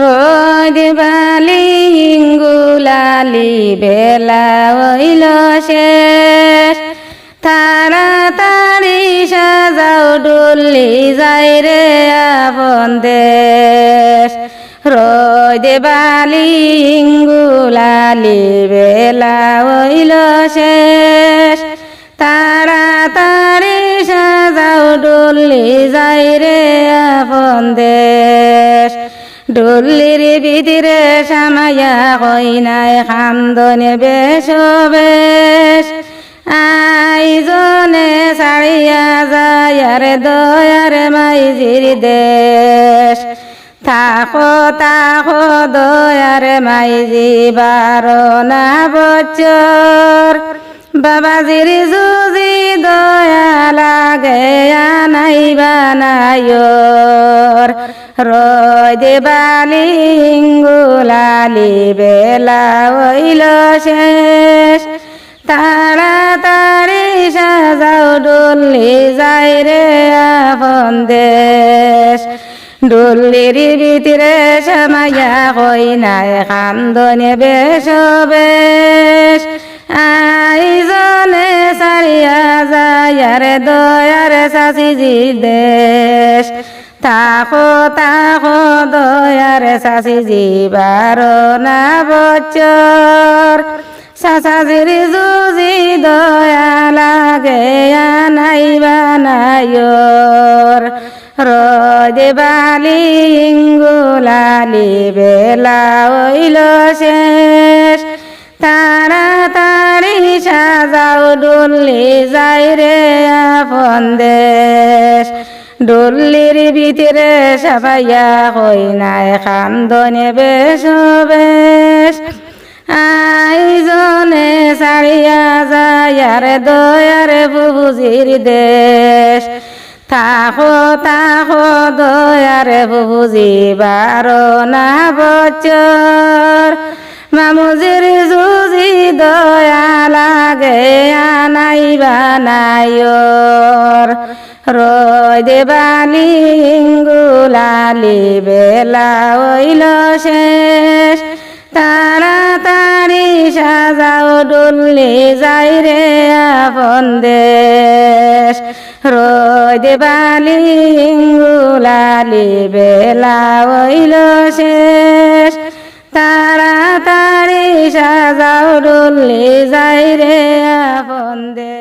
রোদ বালি ইঙ্গুলালি বেলা হইল শেষ তাড়াতাড়ি সাজাও ডুল্লি যাই রে আপন দেশ রোদ বালি ইঙ্গুলালি বেলা হইল শেষ তাড়াতাড়ি সাজাও ডুল্লি যাই রে আপন দেশ ডুল্লির ভিতরে সামায়া কইনায় খান্দনে বেশ বেশ আইজনে ছাড়িয়া যায় রে দয়ার মাইজির দেশ থাকো থাকো দয়ার মাইজি 12 বছর বাবাজির জুজি দয়া লাগে আনাইবা নাইর রোদ বালি ইঙ্গুলালি বেলা হইল শেষ তাড়াতাড়ি সাজাও ডুল্লি যাই রে আপন দেশ ডুল্লির ভিতরে সামাইয়া কইনায় খান্দনে বেশ বেশ আইজনে সারিয়া যায় রে দয়ার শাশিজির দেশ থাকো থাকো দয়ার শাশিজি 12 বছর শাশাজির জুজি দয়া লাগে আনাইবা নাইর রোদ বালি ইঙ্গুলালি বেলা হইল শেষ তাড়াতাড়ি সাজাও ডুল্লি যাই রে আপন দেশ ডুল্লির ভিতরে সাবাইয়া কইনায় খান্দনে বেশ বেশ আইজনে ছাড়িয়া যায় রে দয়ার বুবুজির দেশ থাকো থাকো দয়ার বুবুজি 12 বছর মামুজির জুজি দয়া লাগে আনাইবা নাইর রোদ বালি ইঙ্গুলালি বেলা হইল শেষ তাড়াতাড়ি সাজাও ডুল্লি যাই রে আপন দেশ রোদ বালি ইঙ্গুলালি বেলা হইল শেষ তাড়াতাড়ি সাজাও ডুল্লি যাই রে আপন দেশ।